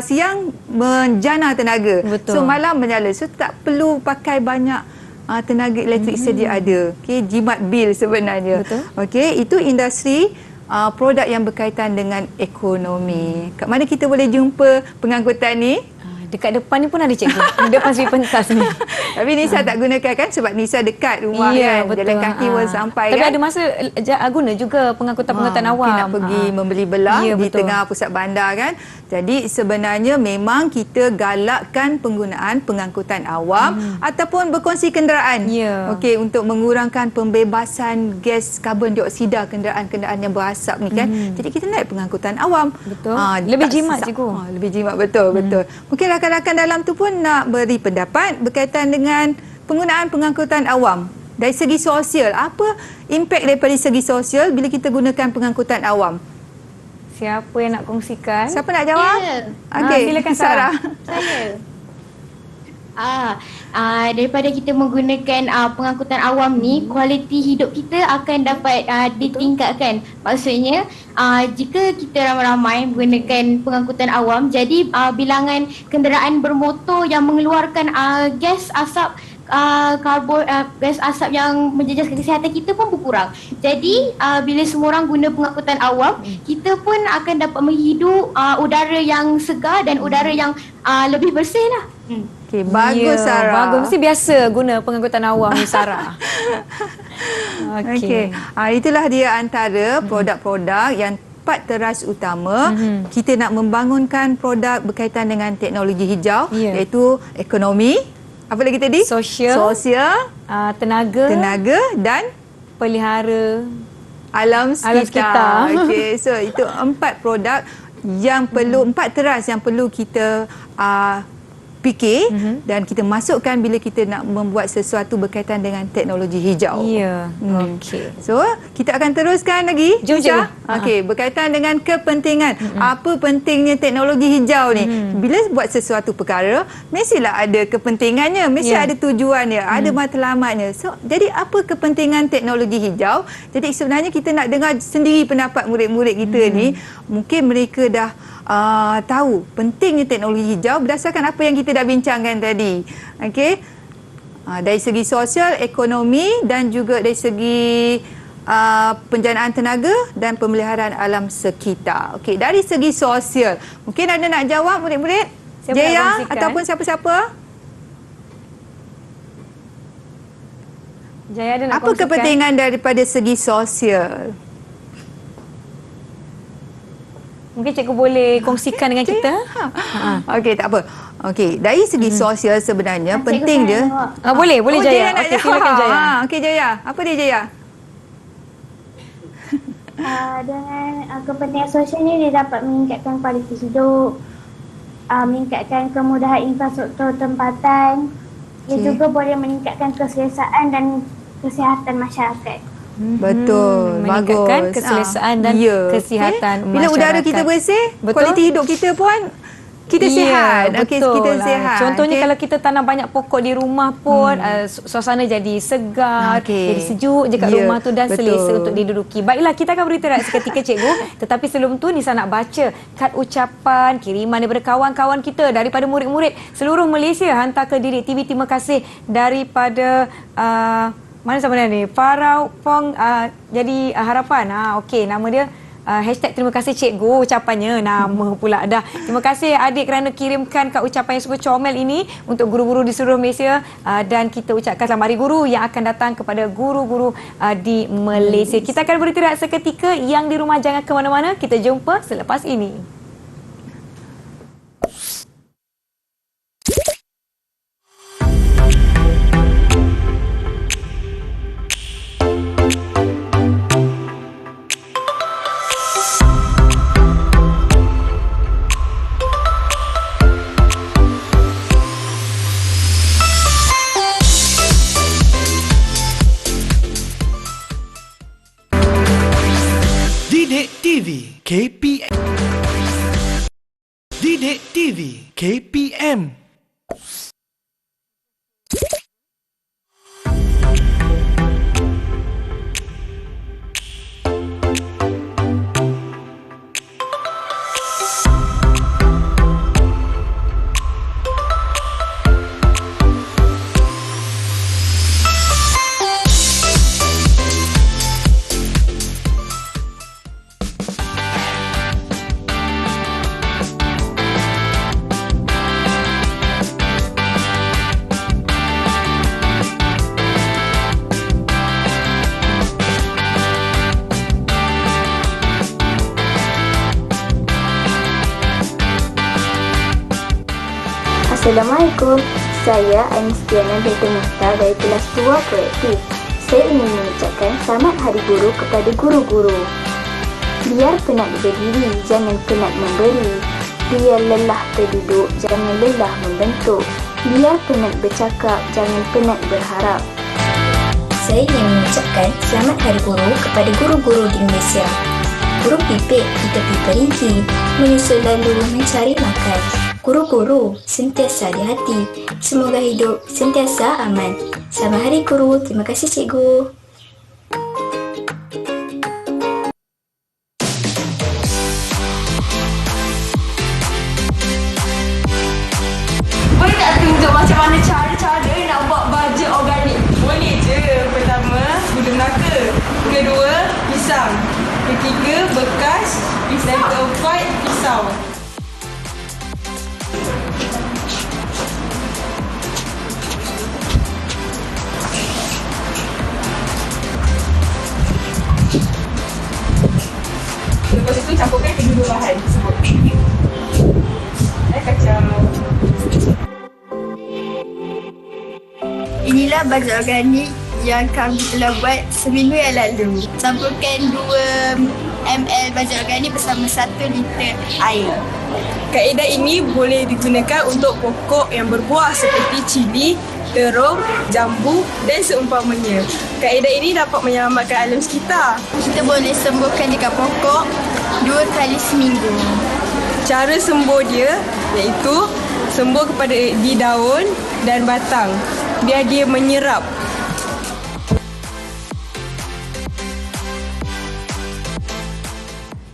siang menjana tenaga. So malam menyala. So tak perlu pakai banyak tenaga elektrik sedia ada. Okey, jimat bil sebenarnya. Okey, itu industri produk yang berkaitan dengan ekonomi. Kat mana kita boleh jumpa pengangkutan ni? Dekat depan ni pun ada cikgu. Depan segi pentas ni. Tapi Nisa tak gunakan kan sebab Nisa dekat rumah kan. Betul. Jalan kaki pun sampai Tapi kan. ada masa guna juga pengangkutan-pengangkutan awam. Nak pergi membeli belah di tengah pusat bandar kan. Jadi sebenarnya memang kita galakkan penggunaan pengangkutan awam ataupun berkongsi kenderaan. Okey, untuk mengurangkan pembebasan gas karbon dioksida kenderaan-kenderaan yang berasap ni kan. Jadi kita naik pengangkutan awam. Lebih jimat cikgu. Lebih jimat, betul. Mungkin rakan-rakan dalam tu pun nak beri pendapat berkaitan dengan penggunaan pengangkutan awam. Dari segi sosial, apa impak daripada segi sosial bila kita gunakan pengangkutan awam? Siapa yang nak kongsikan? Siapa nak jawab? Okey, silakan Sarah. Saya. Daripada kita menggunakan pengangkutan awam ni, kualiti hidup kita akan dapat ditingkatkan. Maksudnya jika kita ramai-ramai menggunakan pengangkutan awam, jadi bilangan kenderaan bermotor yang mengeluarkan gas asap gas asap yang menjejaskan kesihatan kita pun berkurang. Jadi bila semua orang guna pengangkutan awam, kita pun akan dapat menghidup udara yang segar dan udara yang lebih bersih lah. Okey, bagus Sarah. Bagus. Mesti biasa guna pengangkutan awam ni Sarah. Okey. Itulah dia antara produk-produk yang 4 teras utama. Kita nak membangunkan produk berkaitan dengan teknologi hijau, iaitu ekonomi, apa lagi tadi? Sosial, tenaga dan pelihara alam sekitar. Okey, so itu 4 produk yang perlu, 4 teras yang perlu kita fikir dan kita masukkan bila kita nak membuat sesuatu berkaitan dengan teknologi hijau. Okey. So, kita akan teruskan lagi. Jom, cikgu. Okey, berkaitan dengan kepentingan. Apa pentingnya teknologi hijau ni? Bila buat sesuatu perkara, mestilah ada kepentingannya, mesti ada tujuannya, ada matlamatnya. So, jadi apa kepentingan teknologi hijau? Jadi sebenarnya kita nak dengar sendiri pendapat murid-murid kita ni. Mungkin mereka dah tahu pentingnya teknologi hijau berdasarkan apa yang kita dah bincangkan tadi. Okey. Dari segi sosial, ekonomi dan juga dari segi penjanaan tenaga dan pemeliharaan alam sekitar. Okey, dari segi sosial, mungkin ada nak jawab murid-murid? Jaya ataupun siapa-siapa? Jaya ada nak apa kongsikan? Kepentingan daripada segi sosial? Mungkin cikgu boleh kongsikan dengan kita. Okey, tak apa. Okey, dari segi sosial sebenarnya penting dia. Boleh Jaya. Okey, silakan Jaya. Okey Jaya. Apa dia Jaya? Dengan kepentingan sosial ni dia dapat meningkatkan kualiti hidup, meningkatkan kemudahan infrastruktur tempatan. Dia juga boleh meningkatkan keselesaan dan kesihatan masyarakat. Betul, meningkatkan bagus. keselesaan dan kesihatan masyarakat. Bila udara kita bersih, kualiti hidup kita pun kita sihat. Okey, kita sihat. Contohnya kalau kita tanam banyak pokok di rumah pun suasana jadi segar, jadi sejuk je kat rumah tu dan selesa untuk diduduki. Baiklah, kita akan beristirahat seketika cikgu. Tetapi sebelum tu Nisa nak baca kad ucapan kiriman daripada kawan-kawan kita, daripada murid-murid seluruh Malaysia hantar ke Didik TV. Terima kasih daripada mana sebenarnya ni? Farau Pong jadi harapan. Okey, nama dia hashtag terima kasih cikgu ucapannya. Nama pula dah. Terima kasih adik kerana kirimkan kad ucapan yang super comel ini untuk guru-guru di seluruh Malaysia. Dan kita ucapkan selamat Hari Guru yang akan datang kepada guru-guru di Malaysia. Kita akan beristirahat seketika. Yang di rumah jangan ke mana-mana. Kita jumpa selepas ini. Didik TV KPM. Didik TV KPM. Assalamualaikum, saya Anistiana binti Muhtar dari kelas 2 Proaktif. Saya ingin mengucapkan selamat Hari Guru kepada guru-guru. Biar penat berdiri, jangan penat memberi. Biar lelah berduduk, jangan lelah membentuk. Biar penat bercakap, jangan penat berharap. Saya ingin mengucapkan selamat Hari Guru kepada guru-guru di Malaysia. Guru pipik, kita perinci, menyusul lalu mencari makan. Guru-guru, sentiasa di hati. Semoga hidup sentiasa aman. Selamat Hari Guru. Terima kasih cikgu. Boleh tak tunjuk macam mana cara-cara nak buat baja organik? Boleh je. Pertama, gula melaka. Kedua, pisang. Ketiga, bekas. Dan keempat, pisau. Lepas itu kedua bahan tersebut. Kacau. Inilah baju organik yang kami telah buat seminggu yang lalu. Campurkan 2 ml baju organik bersama 1 liter air. Kaedah ini boleh digunakan untuk pokok yang berbuah seperti cili, terung, jambu dan seumpamanya. Kaedah ini dapat menyelamatkan alam sekitar. Kita boleh sembuhkan dekat pokok 2 kali seminggu. Cara sembuh dia iaitu sembuh kepada di daun dan batang biar dia menyerap.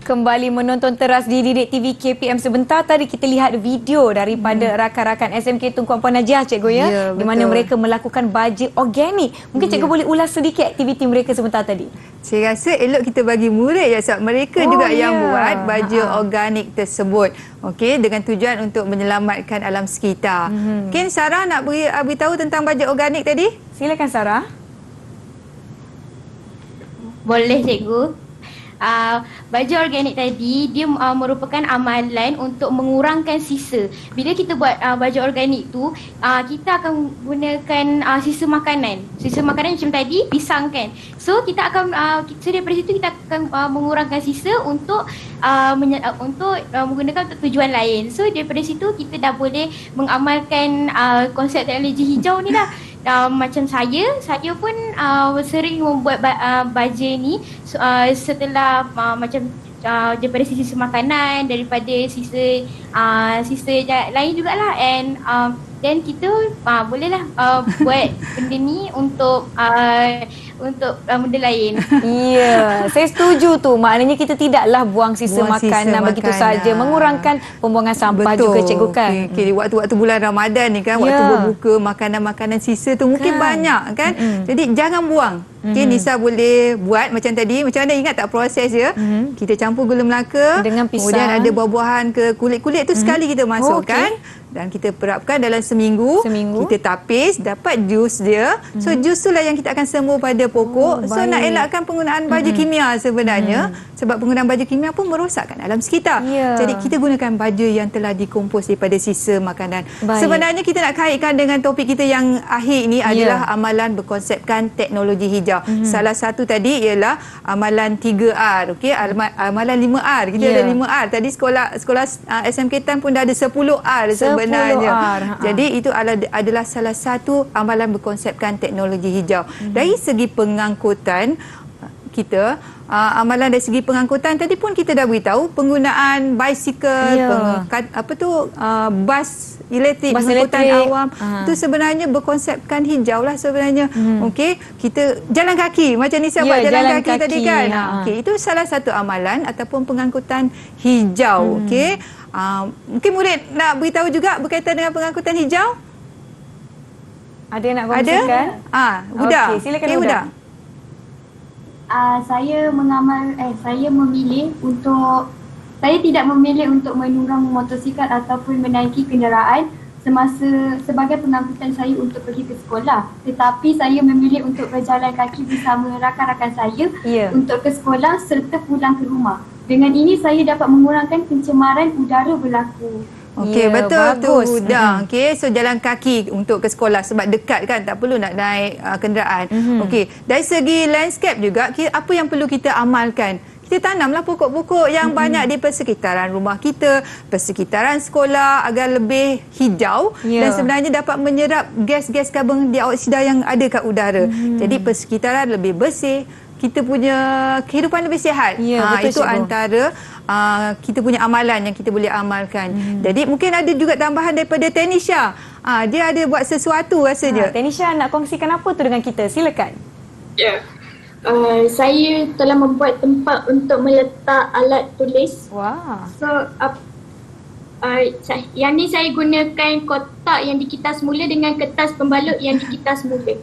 Kembali menonton teras di Didik TV KPM. Sebentar tadi kita lihat video daripada rakan-rakan SMK Tunku Puan Najiah, cikgu ya, di mana mereka melakukan baja organik. Mungkin cikgu boleh ulas sedikit aktiviti mereka sebentar tadi. Saya rasa elok kita bagi murid ya, sebab mereka juga yang buat baju organik tersebut. Okey, dengan tujuan untuk menyelamatkan alam sekitar. Mungkin Sarah nak beritahu tentang baju organik tadi? Silakan Sarah. Boleh cikgu. Baju organik tadi dia merupakan amalan untuk mengurangkan sisa. Bila kita buat baju organik tu, kita akan gunakan sisa makanan. Sisa makanan macam tadi, pisang kan. So kita akan daripada situ kita akan mengurangkan sisa untuk menggunakan untuk tujuan lain. So daripada situ kita dah boleh mengamalkan konsep teknologi hijau ni dah. Macam saya pun sering membuat baja ni setelah macam daripada sisa makanan, daripada sisa lain jugalah, and then kita bolehlah buat benda ni untuk benda lain. Ya, saya setuju tu. Maknanya kita tidaklah buang sisa makanan begitu saja, mengurangkan pembuangan sampah juga, cikgu kan. Okey, waktu-waktu bulan Ramadan ni kan, waktu berbuka, makanan-makanan sisa tu mungkin banyak kan. Jadi jangan buang. Okey, Nisa boleh buat macam tadi. Macam mana, ingat tak proses dia? Kita campur gula Melaka dengan pisang. Kemudian ada buah-buahan ke kulit-kulit tu sekali kita masukkan. Dan kita perapkan dalam seminggu. Kita tapis, dapat jus dia. So jus tu lah yang kita akan sembuh pada pokok. So nak elakkan penggunaan baju kimia sebenarnya. Sebab penggunaan baju kimia pun merosakkan alam sekitar. Jadi kita gunakan baju yang telah dikompos daripada sisa makanan. Sebenarnya kita nak kaitkan dengan topik kita yang akhir ini adalah amalan berkonsepkan teknologi hijau. Salah satu tadi ialah amalan 3R. Okey, amalan 5R. Kita ada 5R. Tadi sekolah SMK Tan pun dah ada 10R sebenarnya. Jadi itu adalah salah satu amalan berkonsepkan teknologi hijau. Dari segi pengangkutan kita, amalan dari segi pengangkutan tadi pun kita dah beritahu penggunaan basikal, bas elektrik, pengangkutan awam itu sebenarnya berkonsepkan hijau lah sebenarnya. Okey, kita jalan kaki macam Nisa buat jalan kaki tadi kan. Okey, itu salah satu amalan ataupun pengangkutan hijau. Okey, mungkin murid nak beritahu juga berkaitan dengan pengangkutan hijau. Ada nak kongsikan? Huda. Okey, silakan Huda. Saya tidak memilih untuk menunggang motosikal ataupun menaiki kenderaan sebagai pengangkutan saya untuk pergi ke sekolah. Tetapi saya memilih untuk berjalan kaki bersama rakan-rakan saya untuk ke sekolah serta pulang ke rumah. Dengan ini saya dapat mengurangkan pencemaran udara berlaku. Okey, betul tu Huda. Okey, so jalan kaki untuk ke sekolah sebab dekat kan, tak perlu nak naik kenderaan. Okey, dari segi landscape juga, apa yang perlu kita amalkan? Kita tanamlah pokok-pokok yang banyak di persekitaran rumah kita, persekitaran sekolah agar lebih hijau dan sebenarnya dapat menyerap gas-gas karbon dioksida yang ada kat udara. Jadi persekitaran lebih bersih, kita punya kehidupan lebih sihat. Itu antara kita punya amalan yang kita boleh amalkan. Jadi mungkin ada juga tambahan daripada Tanisha. Dia ada buat sesuatu rasanya. Tanisha nak kongsikan apa tu dengan kita? Silakan. Saya telah membuat tempat untuk meletak alat tulis. So yang ni saya gunakan kotak yang dikitas mula dengan kertas pembalut yang dikitas mula.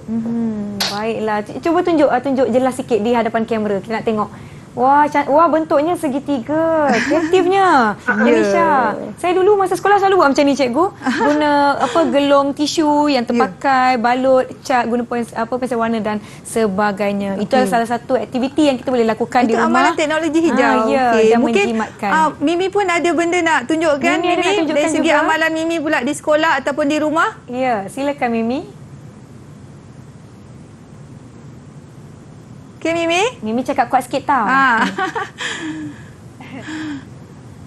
Baiklah. Cuba tunjuk jelas sikit di hadapan kamera. Kita nak tengok. Wah, bentuknya segitiga. Kreatifnya. Nisha. Saya dulu masa sekolah selalu buat macam ni, cikgu. Guna gelong tisu yang terpakai, balut, cat, guna pensel warna dan sebagainya. Itu adalah salah satu aktiviti yang kita boleh lakukan di rumah. Itu amalan teknologi hijau. Yang Mungkin menjimatkan. Mimi pun ada benda nak tunjukkan, Mimi. Nak tunjukkan dari segi juga. amalan Mimi pula di sekolah ataupun di rumah. Ya, silakan Mimi. Okey, Mimi. Mimi cakap kuat sikit tau.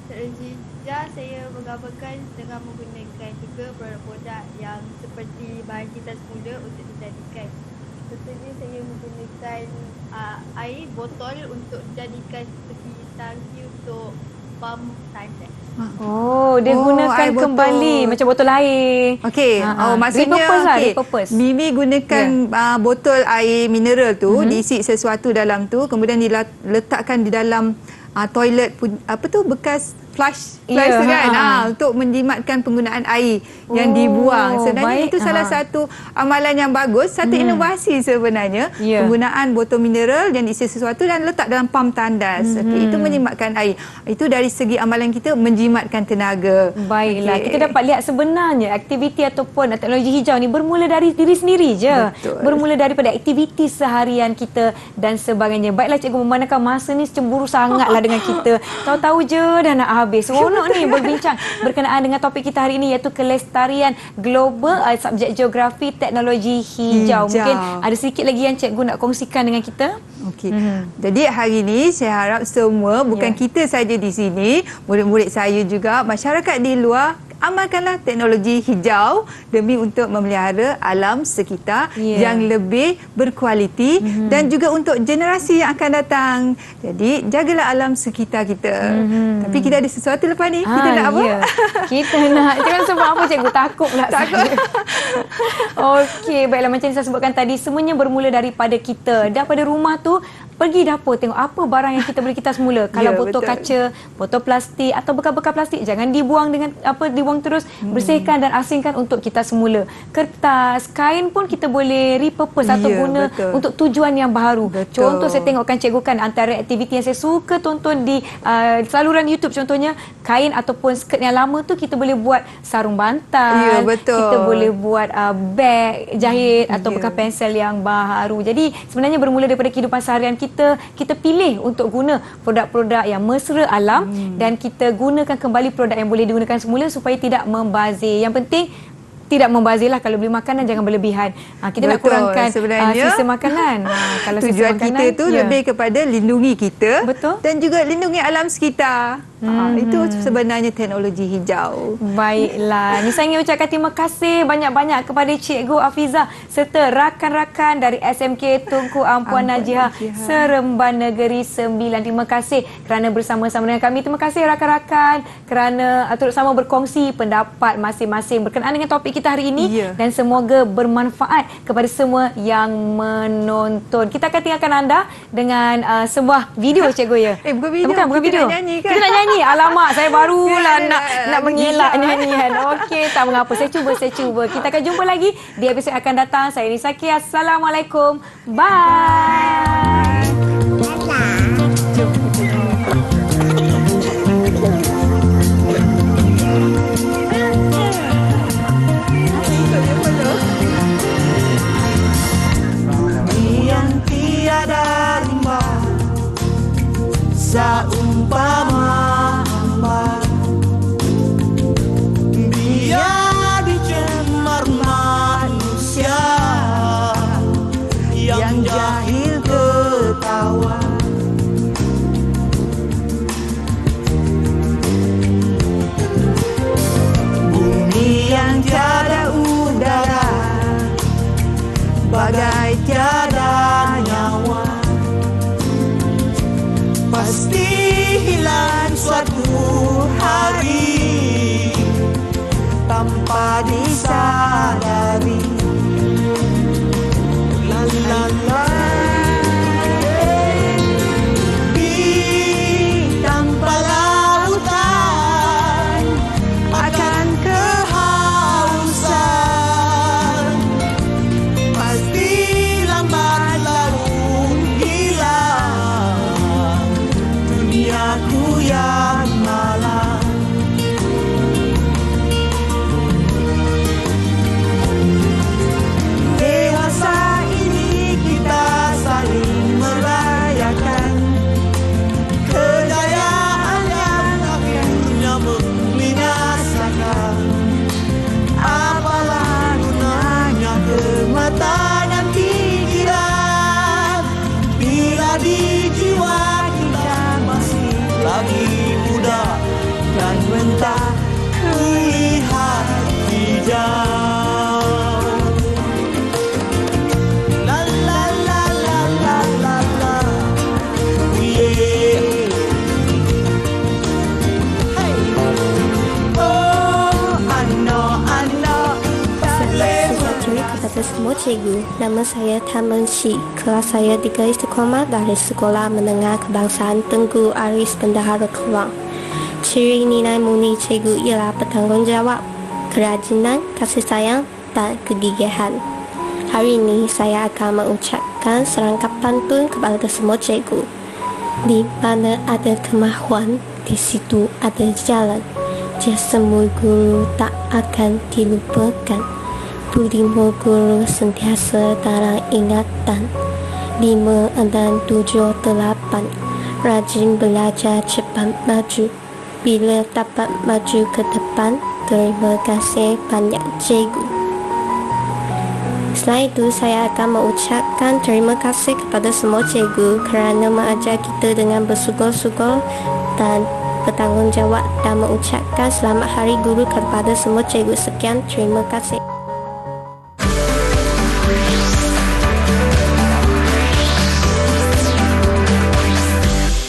Teknologi hijau saya menggambarkan dengan menggunakan juga produk-produk yang seperti bahan kita semula untuk dijadikan. Contohnya saya menggunakan air botol untuk dijadikan seperti tangki untuk pam sunset. Dia gunakan air botol. kembali macam botol air. Okey. Maksudnya repurpose. Mimi gunakan botol air mineral tu, diisi sesuatu dalam tu, kemudian diletakkan di dalam toilet bekas flush tu kan, untuk menjimatkan penggunaan air yang dibuang. Sebenarnya itu salah satu amalan yang bagus, satu inovasi sebenarnya. Penggunaan botol mineral yang diisi sesuatu dan letak dalam pam tandas. Itu menjimatkan air. Itu dari segi amalan kita menjimatkan tenaga. Baiklah, kita dapat lihat sebenarnya aktiviti ataupun teknologi hijau ni bermula dari diri sendiri je. Betul. Bermula daripada aktiviti seharian kita dan sebagainya. Baiklah cikgu, memandangkan masa ni cemburu sangatlah dengan kita. Tahu-tahu je dah nak habis. Seronok ni berbincang berkenaan dengan topik kita hari ini, iaitu kelestarian global, subjek geografi teknologi hijau. Mungkin ada sedikit lagi yang cikgu nak kongsikan dengan kita. Okey. Jadi hari ini saya harap semua, bukan kita saja di sini, murid-murid saya juga, masyarakat di luar, amalkanlah teknologi hijau demi untuk memelihara alam sekitar yang lebih berkualiti dan juga untuk generasi yang akan datang. Jadi jagalah alam sekitar kita. Tapi kita ada sesuatu lepas ni. Kita nak apa? Kita nak, jangan sebab apa cikgu, takut pula. Takut. Okey, baiklah, macam yang saya sebutkan tadi, semuanya bermula daripada kita. Daripada rumah tu, pergi dapur tengok apa barang yang kita beli kita semula. Kalau botol kaca, botol plastik atau bekas-bekas plastik, jangan dibuang dengan dibuang terus. Bersihkan dan asingkan untuk kita semula. Kertas, kain pun kita boleh repurpose atau guna untuk tujuan yang baru. Contoh saya tengokkan cikgu kan, antara aktiviti yang saya suka tonton di saluran YouTube, contohnya kain ataupun skirt yang lama tu kita boleh buat sarung bantal. Kita boleh buat beg jahit atau bekas pensel yang baru. Jadi sebenarnya bermula daripada kehidupan seharian kita pilih untuk guna produk-produk yang mesra alam dan kita gunakan kembali produk yang boleh digunakan semula supaya tidak membazir. Yang penting tidak membazirlah. Kalau beli makanan jangan berlebihan. Kita nak kurangkan sisa makanan. Kalau tujuan kita tu lebih kepada lindungi kita dan juga lindungi alam sekitar. Itu sebenarnya teknologi hijau. Baiklah. Ni saya ingin ucapkan terima kasih banyak-banyak kepada Cikgu Afizah serta rakan-rakan dari SMK Tunku Ampuan Najihah Seremban Negeri Sembilan. Terima kasih kerana bersama-sama dengan kami. Terima kasih rakan-rakan kerana turut sama berkongsi pendapat masing-masing berkenaan dengan topik kita hari ini dan semoga bermanfaat kepada semua yang menonton. Kita akan tinggalkan anda dengan sebuah video, cikgu ya. Bukan video. Bukan video. Nak nyanyi kan? Kita nak nyanyi. Alamak, saya barulah nak mengelak nyanyian. Okey, tak mengapa. Saya cuba. Kita akan jumpa lagi di episod akan datang. Saya Nisa Kia. Assalamualaikum. Bye. Yang tiada rimba seumpama hamba, dia dicemar manusia yang jahil ketawa. Bumi yang tiada udara, bagai tiada nyawa, pasti hilang suatu hari tanpa disadari. La la la. Di tanpa lautan akan kehausan, pasti lambat laun hilang kepada semua cikgu. Nama saya Tan Men Shi. Kelas saya 3 Istiqomah dari Sekolah Menengah Kebangsaan Tengku Aris Bendahara Keluang. Ciri nilai murni cikgu ialah bertanggungjawab, kerajinan, kasih sayang dan kegigihan. Hari ini saya akan mengucapkan serangkap pantun kepada semua cikgu. Di mana ada kemahuan, di situ ada jalan. Semua guru tak akan dilupakan. Budi guru sentiasa dalam ingatan. 5, 6, 7, 8. Rajin belajar cepat maju. Bila dapat maju ke depan, terima kasih banyak cikgu. Selain itu, saya akan mengucapkan terima kasih kepada semua cikgu kerana mengajar kita dengan bersungguh-sungguh dan bertanggungjawab, dan mengucapkan selamat Hari Guru kepada semua cikgu. Sekian, terima kasih.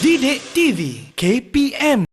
Didik TV KPM